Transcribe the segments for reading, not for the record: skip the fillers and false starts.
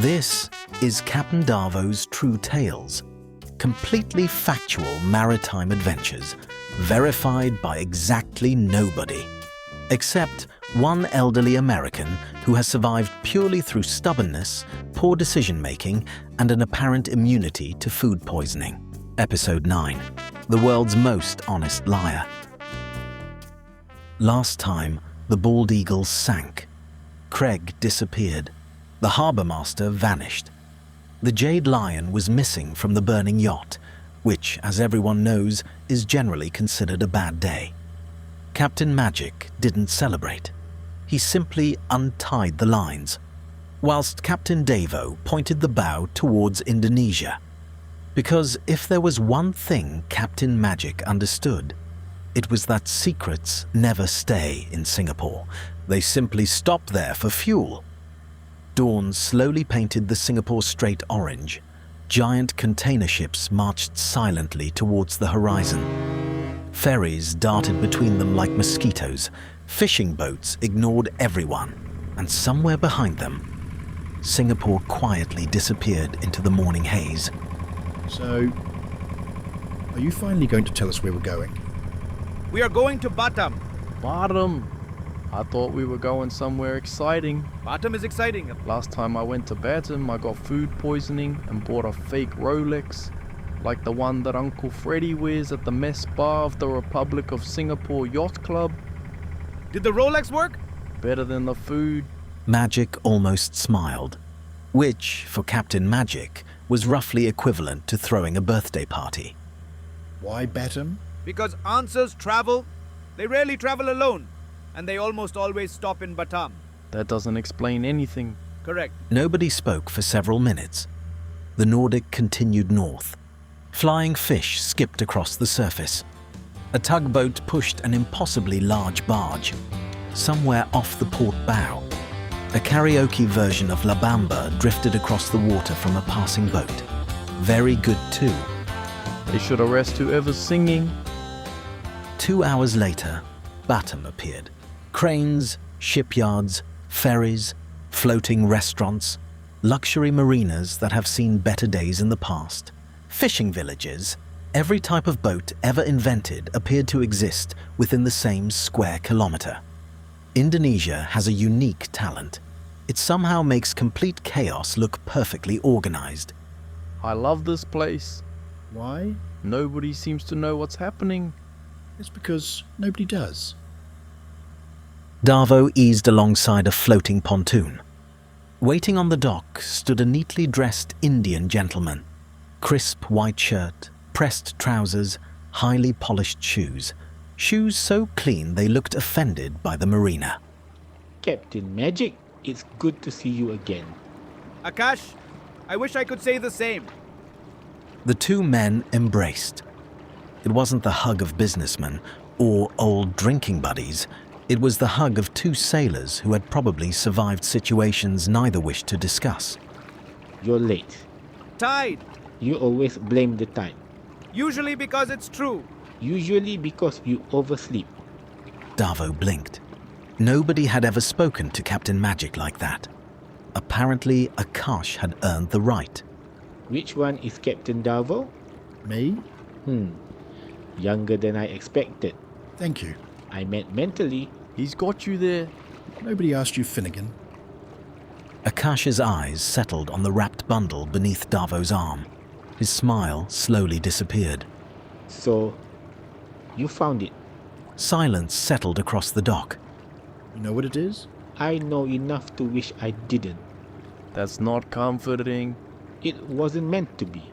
This is Captain Darvo's True Tales, completely factual maritime adventures, verified by exactly nobody, except one elderly American who has survived purely through stubbornness, poor decision-making, and an apparent immunity to food poisoning. Episode 9, The World's Most Honest Liar. Last time, the Bald Eagle sank. Craig disappeared. The harbour master vanished. The Jade Lion was missing from the burning yacht, which, as everyone knows, is generally considered a bad day. Captain Magic didn't celebrate. He simply untied the lines, whilst Captain Davo pointed the bow towards Indonesia. Because if there was one thing Captain Magic understood, it was that secrets never stay in Singapore. They simply stop there for fuel. Dawn slowly painted the Singapore Strait orange. Giant container ships marched silently towards the horizon. Ferries darted between them like mosquitoes. Fishing boats ignored everyone. And somewhere behind them, Singapore quietly disappeared into the morning haze. So, are you finally going to tell us where we're going? We are going to Batam. Batam? I thought we were going somewhere exciting. Batam is exciting. Last time I went to Batam, I got food poisoning and bought a fake Rolex, like the one that Uncle Freddy wears at the mess bar of the Republic of Singapore Yacht Club. Did the Rolex work? Better than the food. Magic almost smiled, which, for Captain Magic, was roughly equivalent to throwing a birthday party. Why Batam? Because answers travel. They rarely travel alone. And they almost always stop in Batam. That doesn't explain anything. Correct. Nobody spoke for several minutes. The Nordic continued north. Flying fish skipped across the surface. A tugboat pushed an impossibly large barge. Somewhere off the port bow, a karaoke version of La Bamba drifted across the water from a passing boat. Very good too. They should arrest whoever's singing. 2 hours later, Batam appeared. Cranes, shipyards, ferries, floating restaurants, luxury marinas that have seen better days in the past, fishing villages. Every type of boat ever invented appeared to exist within the same square kilometer. Indonesia has a unique talent. It somehow makes complete chaos look perfectly organized. I love this place. Why? Nobody seems to know what's happening. It's because nobody does. Darvo eased alongside a floating pontoon. Waiting on the dock stood a neatly dressed Indian gentleman. Crisp white shirt, pressed trousers, highly polished shoes. Shoes so clean they looked offended by the marina. Captain Magic, it's good to see you again. Akash, I wish I could say the same. The two men embraced. It wasn't the hug of businessmen or old drinking buddies. It was the hug of two sailors who had probably survived situations neither wished to discuss. You're late. Tide. You always blame the tide. Usually because it's true. Usually because you oversleep. Darvo blinked. Nobody had ever spoken to Captain Magic like that. Apparently, Akash had earned the right. Which one is Captain Darvo? Me? Younger than I expected. Thank you. I meant mentally. He's got you there. Nobody asked you, Finnegan. Akash's eyes settled on the wrapped bundle beneath Darvo's arm. His smile slowly disappeared. So, you found it. Silence settled across the dock. You know what it is? I know enough to wish I didn't. That's not comforting. It wasn't meant to be.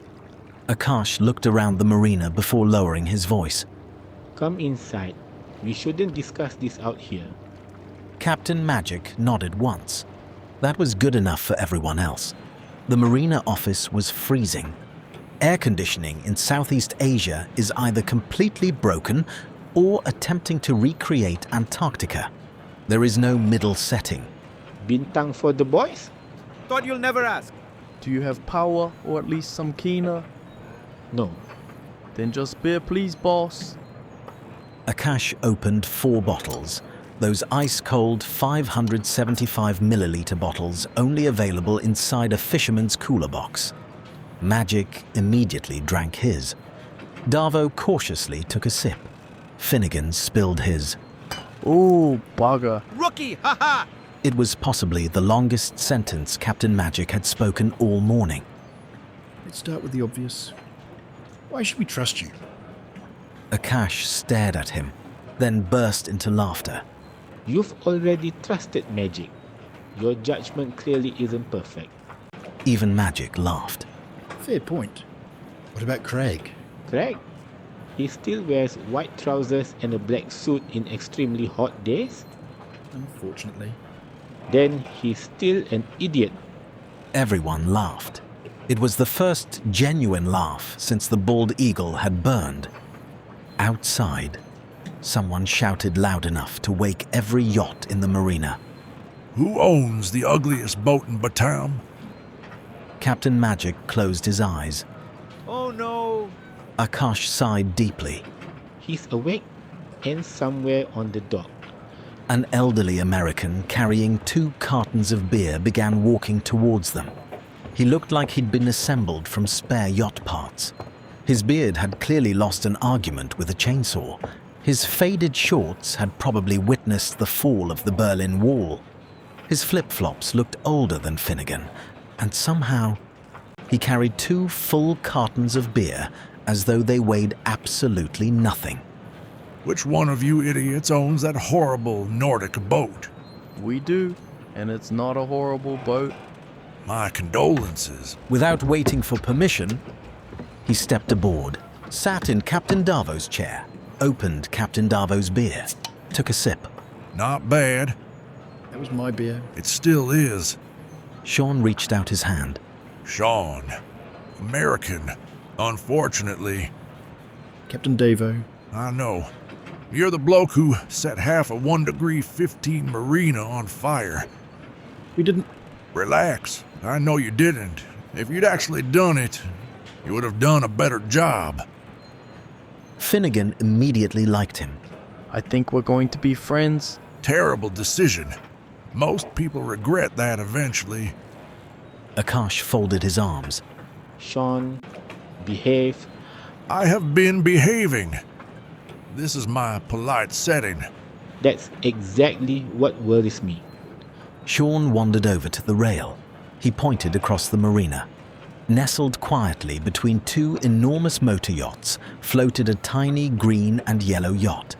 Akash looked around the marina before lowering his voice. Come inside. We shouldn't discuss this out here. Captain Magic nodded once. That was good enough for everyone else. The marina office was freezing. Air conditioning in Southeast Asia is either completely broken or attempting to recreate Antarctica. There is no middle setting. Bintang for the boys? Thought you'll never ask. Do you have power or at least some keener? No. Then just beer please, boss. Akash opened 4 bottles, those ice-cold 575 milliliter bottles only available inside a fisherman's cooler box. Magic immediately drank his. Darvo cautiously took a sip. Finnegan spilled his. Ooh, bugger. Rookie, haha! It was possibly the longest sentence Captain Magic had spoken all morning. Let's start with the obvious. Why should we trust you? Akash stared at him, then burst into laughter. You've already trusted Magic. Your judgment clearly isn't perfect. Even Magic laughed. Fair point. What about Craig? Craig? He still wears white trousers and a black suit in extremely hot days? Unfortunately. Then he's still an idiot. Everyone laughed. It was the first genuine laugh since the bald eagle had burned. Outside, someone shouted loud enough to wake every yacht in the marina. Who owns the ugliest boat in Batam? Captain Magic closed his eyes. Oh no! Akash sighed deeply. He's awake and somewhere on the dock. An elderly American carrying 2 cartons of beer began walking towards them. He looked like he'd been assembled from spare yacht parts. His beard had clearly lost an argument with a chainsaw. His faded shorts had probably witnessed the fall of the Berlin Wall. His flip-flops looked older than Finnegan, and somehow he carried 2 full cartons of beer as though they weighed absolutely nothing. Which one of you idiots owns that horrible Nordic boat? We do, and it's not a horrible boat. My condolences. Without waiting for permission, he stepped aboard, sat in Captain Darvo's chair, opened Captain Darvo's beer, took a sip. Not bad. That was my beer. It still is. Sean reached out his hand. Sean. American. Unfortunately. Captain Davo. I know. You're the bloke who set half a 1°15 marina on fire. We didn't... Relax. I know you didn't. If you'd actually done it, you would have done a better job. Finnegan immediately liked him. I think we're going to be friends. Terrible decision. Most people regret that eventually. Akash folded his arms. Sean, behave. I have been behaving. This is my polite setting. That's exactly what worries me. Sean wandered over to the rail. He pointed across the marina. Nestled quietly between 2 enormous motor yachts floated a tiny green and yellow yacht.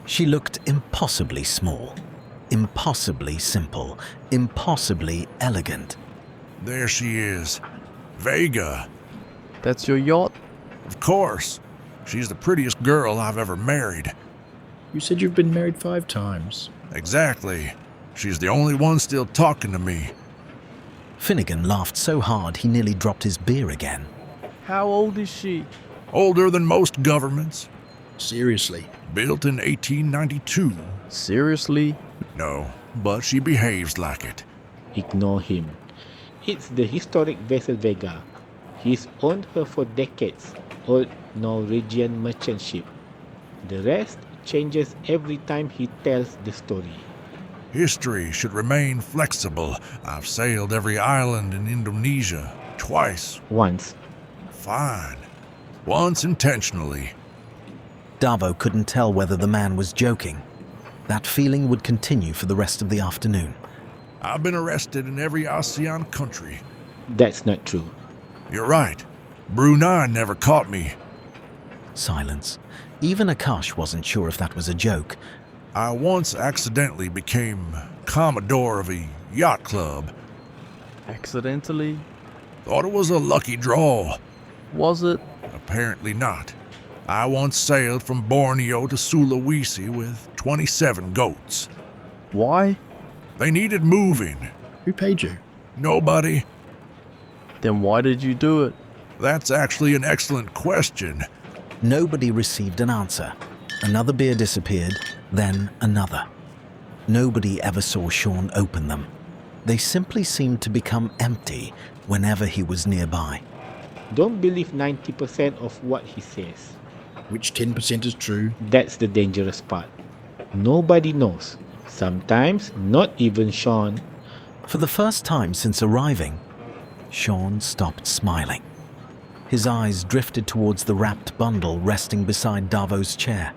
She looked impossibly small, impossibly simple, impossibly elegant. There she is. Vega. That's your yacht? Of course. She's the prettiest girl I've ever married. You said you've been married 5 times. Exactly. She's the only one still talking to me. Finnegan laughed so hard he nearly dropped his beer again. How old is she? Older than most governments. Seriously. Built in 1892. Seriously? No, but she behaves like it. Ignore him. It's the historic vessel Vega. He's owned her for decades. Old Norwegian merchant ship. The rest changes every time he tells the story. History should remain flexible. I've sailed every island in Indonesia. Twice. Once. Fine. Once intentionally. Darvo couldn't tell whether the man was joking. That feeling would continue for the rest of the afternoon. I've been arrested in every ASEAN country. That's not true. You're right. Brunei never caught me. Silence. Even Akash wasn't sure if that was a joke. I once accidentally became Commodore of a yacht club. Accidentally? Thought it was a lucky draw. Was it? Apparently not. I once sailed from Borneo to Sulawesi with 27 goats. Why? They needed moving. Who paid you? Nobody. Then why did you do it? That's actually an excellent question. Nobody received an answer. Another beer disappeared, then another. Nobody ever saw Sean open them. They simply seemed to become empty whenever he was nearby. Don't believe 90% of what he says. Which 10% is true? That's the dangerous part. Nobody knows. Sometimes not even Sean. For the first time since arriving, Sean stopped smiling. His eyes drifted towards the wrapped bundle resting beside Davo's chair.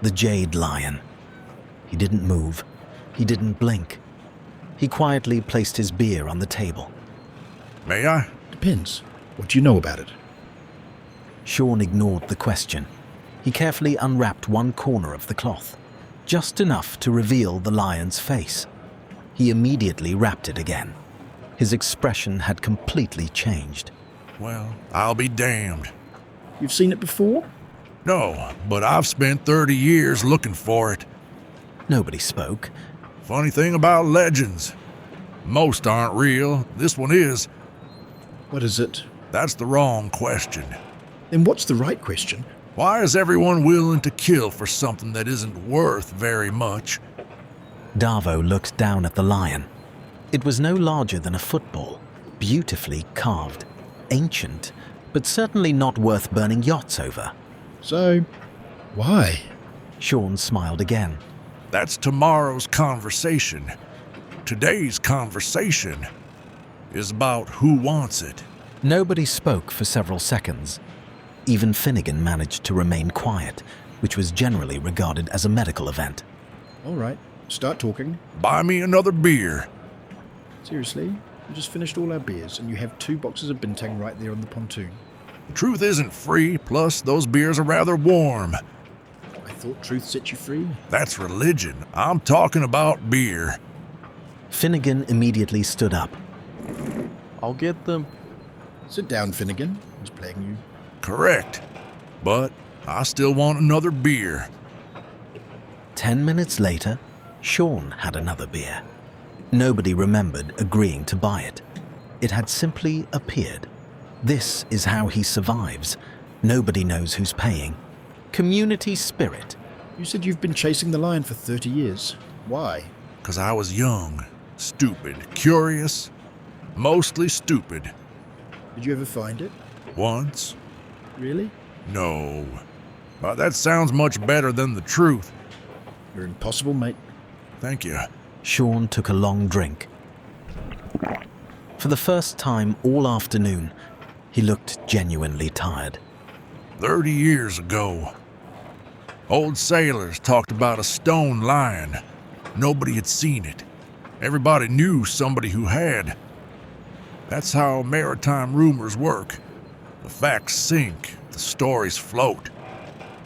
The jade lion. He didn't move. He didn't blink. He quietly placed his beer on the table. May I? Depends. What do you know about it? Sean ignored the question. He carefully unwrapped one corner of the cloth, just enough to reveal the lion's face. He immediately wrapped it again. His expression had completely changed. Well, I'll be damned. You've seen it before? No, but I've spent 30 years looking for it. Nobody spoke. Funny thing about legends. Most aren't real. This one is. What is it? That's the wrong question. Then what's the right question? Why is everyone willing to kill for something that isn't worth very much? Davo looked down at the lion. It was no larger than a football, beautifully carved, ancient, but certainly not worth burning yachts over. So, why? Sean smiled again. That's tomorrow's conversation. Today's conversation is about who wants it. Nobody spoke for several seconds. Even Finnegan managed to remain quiet, which was generally regarded as a medical event. All right, start talking. Buy me another beer. Seriously? We just finished all our beers, and you have 2 boxes of bintang right there on the pontoon. The truth isn't free, plus those beers are rather warm. I thought truth set you free. That's religion. I'm talking about beer. Finnegan immediately stood up. I'll get them. Sit down, Finnegan. Who's playing you? Correct. But I still want another beer. 10 minutes later, Sean had another beer. Nobody remembered agreeing to buy it. It had simply appeared. This is how he survives. Nobody knows who's paying. Community spirit. You said you've been chasing the lion for 30 years. Why? 'Cause I was young, stupid, curious, mostly stupid. Did you ever find it? Once? Really? No. But that sounds much better than the truth. You're impossible, mate. Thank you. Sean took a long drink. For the first time all afternoon, he looked genuinely tired. 30 years ago, old sailors talked about a stone lion. Nobody had seen it. Everybody knew somebody who had. That's how maritime rumors work. The facts sink, the stories float.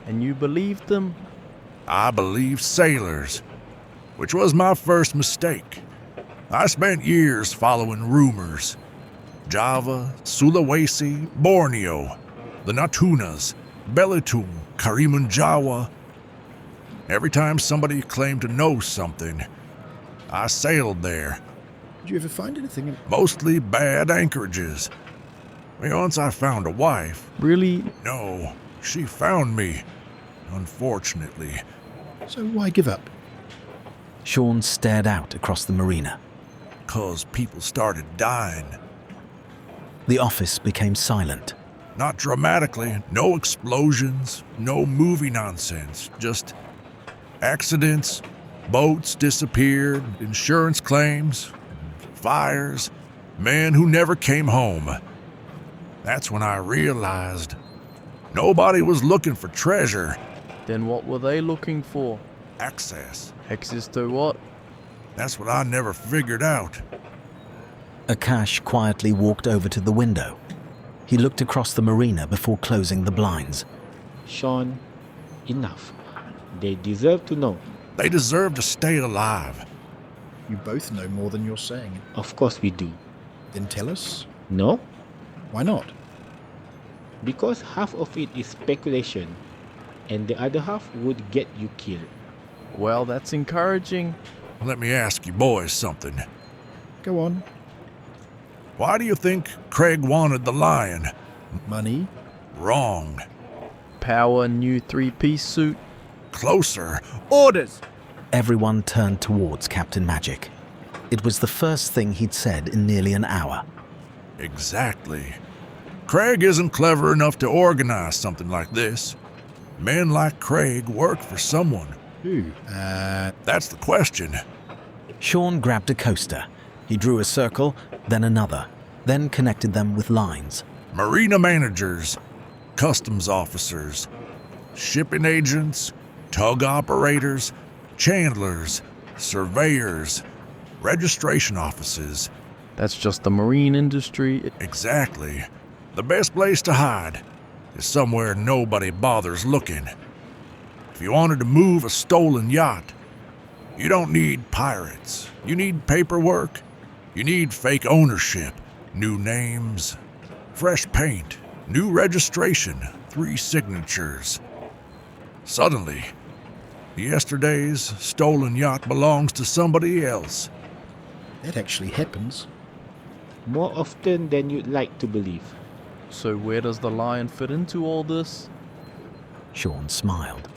And you believed them? I believed sailors, which was my first mistake. I spent years following rumors. Java, Sulawesi, Borneo, the Natunas, Belitung, Karimunjawa. Every time somebody claimed to know something, I sailed there. Did you ever find anything? Mostly bad anchorages. Once I found a wife. Really? No, she found me, unfortunately. So why give up? Sean stared out across the marina. 'Cause people started dying. The office became silent. Not dramatically, no explosions, no movie nonsense, just accidents, boats disappeared, insurance claims, fires, men who never came home. That's when I realized nobody was looking for treasure. Then what were they looking for? Access. Access to what? That's what I never figured out. Akash quietly walked over to the window. He looked across the marina before closing the blinds. Sean, enough. They deserve to know. They deserve to stay alive. You both know more than you're saying. Of course we do. Then tell us. No? Why not? Because half of it is speculation, and the other half would get you killed. Well, that's encouraging. Let me ask you boys something. Go on. Why do you think Craig wanted the lion? Money? Wrong. Power, new 3-piece suit. Closer. Orders! Everyone turned towards Captain Magic. It was the first thing he'd said in nearly an hour. Exactly. Craig isn't clever enough to organize something like this. Men like Craig work for someone. Who? That's the question. Sean grabbed a coaster. He drew a circle, then another, then connected them with lines. Marina managers, customs officers, shipping agents, tug operators, chandlers, surveyors, registration offices. That's just the marine industry. Exactly. The best place to hide is somewhere nobody bothers looking. If you wanted to move a stolen yacht, you don't need pirates. You need paperwork. You need fake ownership, new names, fresh paint, new registration, 3 signatures. Suddenly, yesterday's stolen yacht belongs to somebody else. That actually happens. More often than you'd like to believe. So where does the lion fit into all this? Sean smiled.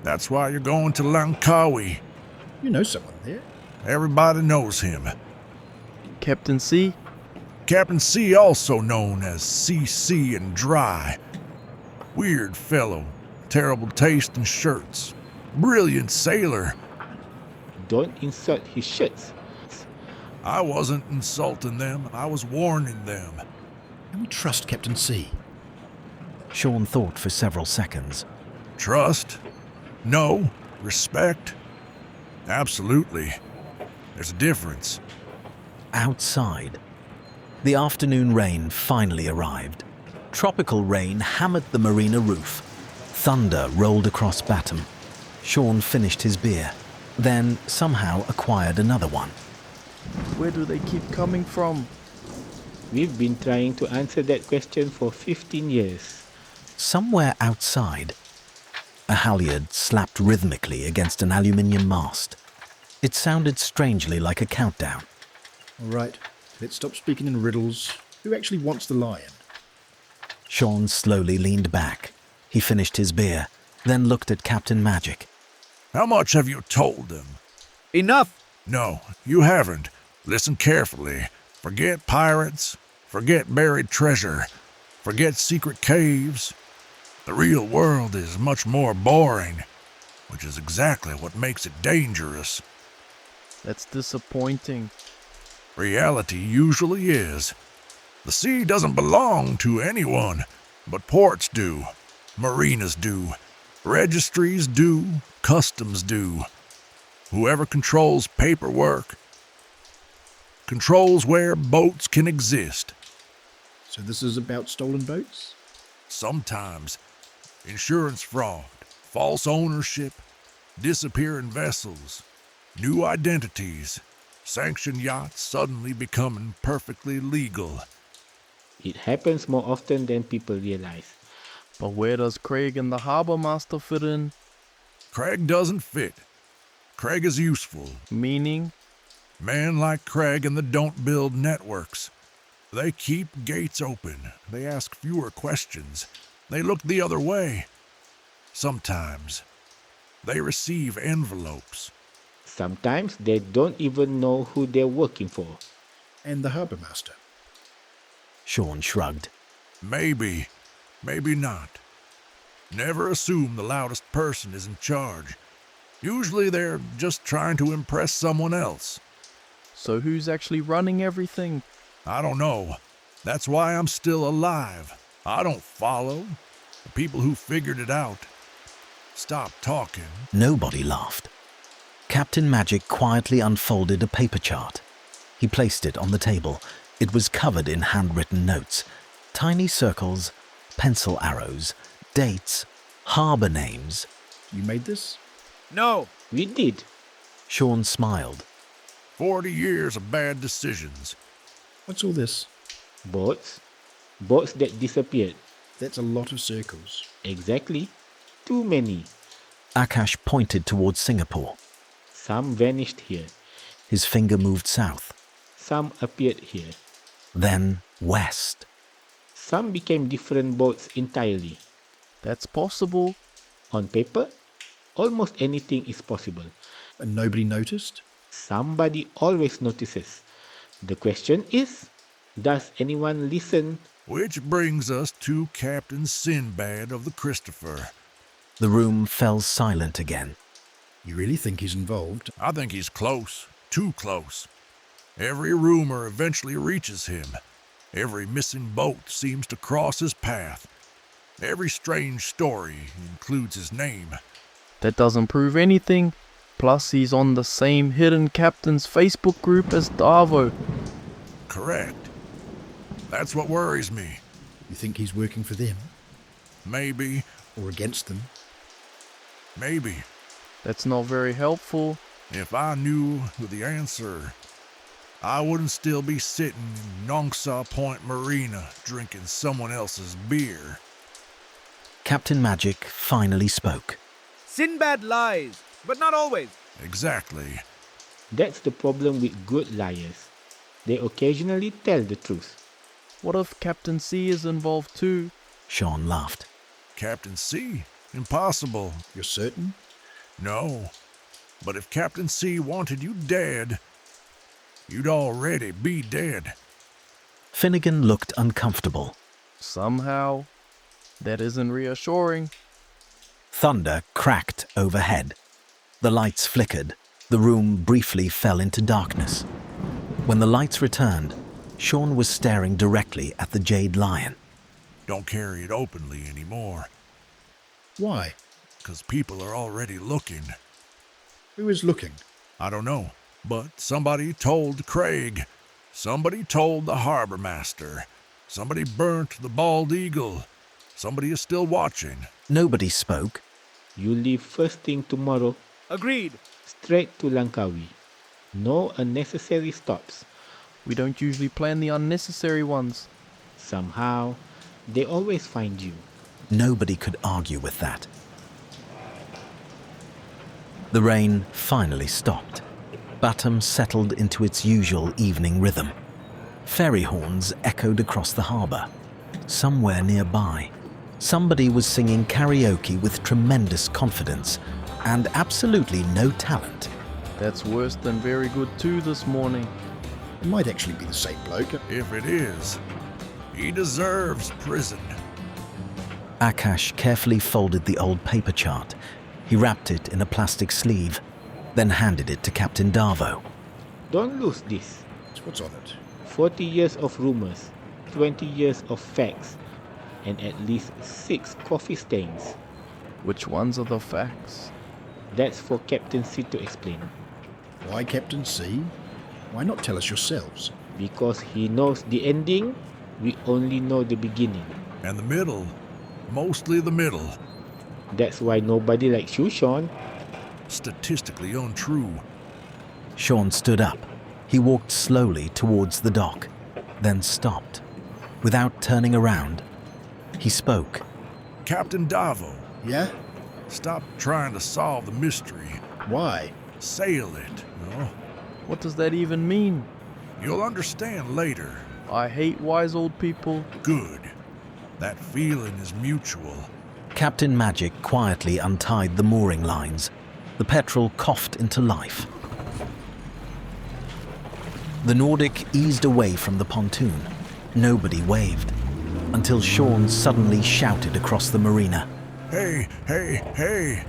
That's why you're going to Langkawi. You know someone there. Everybody knows him. Captain C? Captain C, also known as CC and Dry. Weird fellow, terrible taste in shirts. Brilliant sailor. Don't insult his shirts. I wasn't insulting them, I was warning them. Can we trust Captain C? Sean thought for several seconds. Trust? No. Respect? Absolutely. There's a difference. Outside, the afternoon rain finally arrived. Tropical rain hammered the marina roof. Thunder rolled across Batam. Sean finished his beer, then somehow acquired another one. Where do they keep coming from? We've been trying to answer that question for 15 years. Somewhere outside, a halyard slapped rhythmically against an aluminium mast. It sounded strangely like a countdown. All right, let's stop speaking in riddles. Who actually wants the lion? Sean slowly leaned back. He finished his beer, then looked at Captain Magic. How much have you told them? Enough! No, you haven't. Listen carefully. Forget pirates. Forget buried treasure. Forget secret caves. The real world is much more boring, which is exactly what makes it dangerous. That's disappointing. Reality usually is. The sea doesn't belong to anyone, but ports do, marinas do, registries do, customs do. Whoever controls paperwork controls where boats can exist. So this is about stolen boats? Sometimes insurance fraud, false ownership, disappearing vessels, new identities, sanctioned yachts suddenly becoming perfectly legal. It happens more often than people realize. But where does Craig and the harbor master fit in? Craig doesn't fit. Craig is useful. Meaning? Men like Craig and the don't build networks. They keep gates open. They ask fewer questions. They look the other way. Sometimes they receive envelopes. Sometimes they don't even know who they're working for. And the harbour master? Sean shrugged. Maybe, maybe not. Never assume the loudest person is in charge. Usually they're just trying to impress someone else. So who's actually running everything? I don't know. That's why I'm still alive. I don't follow. The people who figured it out stop talking. Nobody laughed. Captain Magic quietly unfolded a paper chart. He placed it on the table. It was covered in handwritten notes. Tiny circles, pencil arrows, dates, harbour names. You made this? No! We did. Sean smiled. 40 years of bad decisions. What's all this? Boats. Boats that disappeared. That's a lot of circles. Exactly. Too many. Akash pointed towards Singapore. Some vanished here. His finger moved south, Some appeared here. then west. Some became different boats entirely. That's possible. On paper, almost anything is possible. And nobody noticed? Somebody always notices. The question is, does anyone listen? Which brings us to Captain Sinbad of the Christopher. The room fell silent again. You really think he's involved? I think he's close, too close. Every rumor eventually reaches him. Every missing boat seems to cross his path. Every strange story includes his name. That doesn't prove anything. Plus, he's on the same hidden captain's Facebook group as Davo. Correct. That's what worries me. You think he's working for them? Maybe, Or against them? maybe. That's not very helpful. If I knew the answer, I wouldn't still be sitting in Nongsa Point Marina drinking someone else's beer. Captain Magic finally spoke. Sinbad lies, but not always. Exactly. That's the problem with good liars. They occasionally tell the truth. What if Captain C is involved too? Sean laughed. Captain C? Impossible. You're certain? No. But if Captain C wanted you dead, you'd already be dead. Finnegan looked uncomfortable. Somehow. That isn't reassuring. Thunder cracked overhead. The lights flickered. The room briefly fell into darkness. When the lights returned, Sean was staring directly at the Jade Lion. Don't carry it openly anymore, Why? 'cause people are already looking. Who is looking? I don't know, but somebody told Craig. Somebody told the harbor master. Somebody burnt the bald eagle. Somebody is still watching. Nobody spoke. You leave first thing tomorrow, Agreed. straight to Langkawi. No unnecessary stops. We don't usually plan the unnecessary ones. Somehow, they always find you. Nobody could argue with that. The rain finally stopped. Batam settled into its usual evening rhythm. Ferry horns echoed across the harbour. Somewhere nearby, somebody was singing karaoke with tremendous confidence and absolutely no talent. That's worse than very good too this morning. It might actually be the same bloke. If it is, he deserves prison. Akash carefully folded the old paper chart. He wrapped it in a plastic sleeve, then handed it to Captain Davo. Don't lose this. What's on it? 40 years of rumors, 20 years of facts, and at least 6 coffee stains. Which ones are the facts? That's for Captain C to explain. Why Captain C? Why not tell us yourselves? Because he knows the ending, we only know the beginning. And the middle, mostly the middle, That's why nobody likes you, Sean. statistically untrue. Sean stood up. He walked slowly towards the dock, then stopped. Without turning around, he spoke. Captain Davo, Yeah? stop trying to solve the mystery. Why? Sail it, What does that even mean? You'll understand later. I hate wise old people. Good. That feeling is mutual. Captain Magic quietly untied the mooring lines. The petrel coughed into life. The Nordic eased away from the pontoon. Nobody waved, until Sean suddenly shouted across the marina. Hey, hey, hey!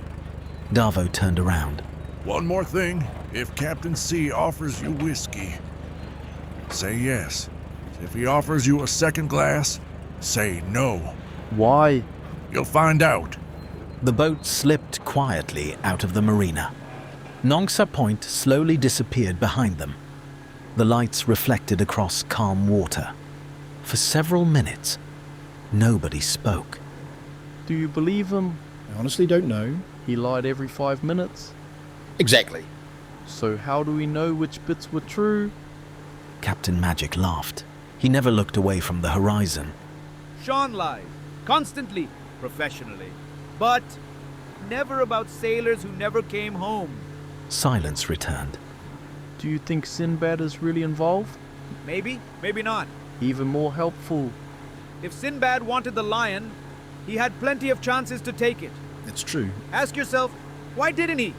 Davo turned around. One more thing. If Captain C offers you whiskey, say yes. If he offers you a second glass, say no. Why? You'll find out. The boat slipped quietly out of the marina. Nongsa Point slowly disappeared behind them. The lights reflected across calm water. For several minutes, nobody spoke. Do you believe him? I honestly don't know. He lied every 5 minutes. Exactly. So how do we know which bits were true? Captain Magic laughed. He never looked away from the horizon. Sean lies. Constantly. Professionally. But never about sailors who never came home. Silence returned. Do you think Sinbad is really involved? Maybe, maybe not. Even more helpful. If Sinbad wanted the lion, he had plenty of chances to take it. It's true. Ask yourself, why didn't he?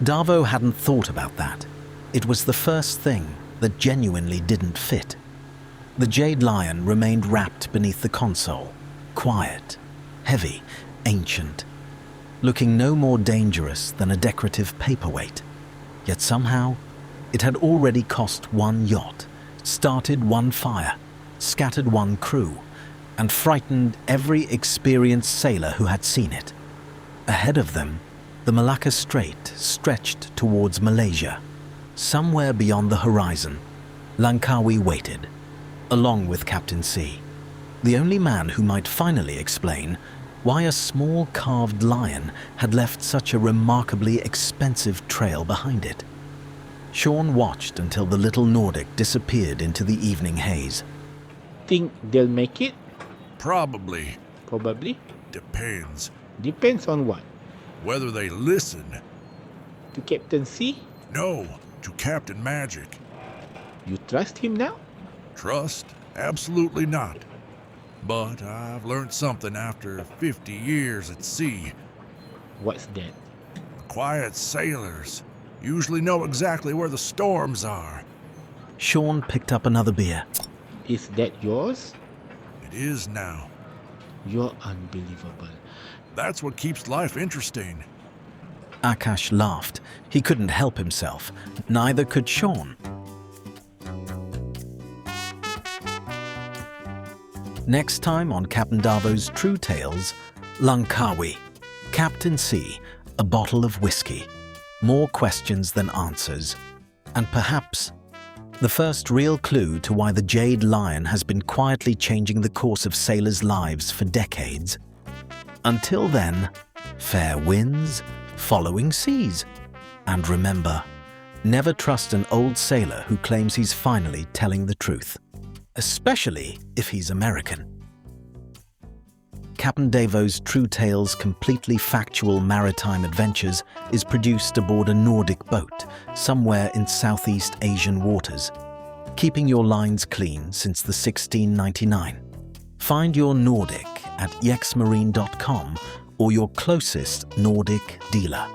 Davo hadn't thought about that. It was the first thing that genuinely didn't fit. The Jade Lion remained wrapped beneath the console, quiet, heavy, ancient. looking no more dangerous than a decorative paperweight. Yet somehow, it had already cost one yacht, started one fire, scattered one crew, and frightened every experienced sailor who had seen it. Ahead of them, the Malacca Strait stretched towards Malaysia. Somewhere beyond the horizon, Langkawi waited, along with Captain C, the only man who might finally explain why a small carved lion had left such a remarkably expensive trail behind it. Sean watched until the little Nordic disappeared into the evening haze. Think they'll make it? Probably. Probably. Depends. Depends on what? Whether they listen. To Captain C? No, to Captain Magic. You trust him now? Trust? Absolutely not. But I've learned something after 50 years at sea. What's that? Quiet sailors usually know exactly where the storms are. Sean picked up another beer. Is that yours? It is now. You're unbelievable. That's what keeps life interesting. Akash laughed. He couldn't help himself. Neither could Sean. Next time on Captain Davo's True Tales, Langkawi, Captain C, a bottle of whiskey, more questions than answers, and perhaps the first real clue to why the Jade Lion has been quietly changing the course of sailors' lives for decades. Until then, fair winds, following seas. And remember, never trust an old sailor who claims he's finally telling the truth, especially if he's American. Captain Davo's True Tales completely factual maritime adventures is produced aboard a Nordic boat somewhere in Southeast Asian waters, keeping your lines clean since the 1699. Find your Nordic at yexmarine.com or your closest Nordic dealer.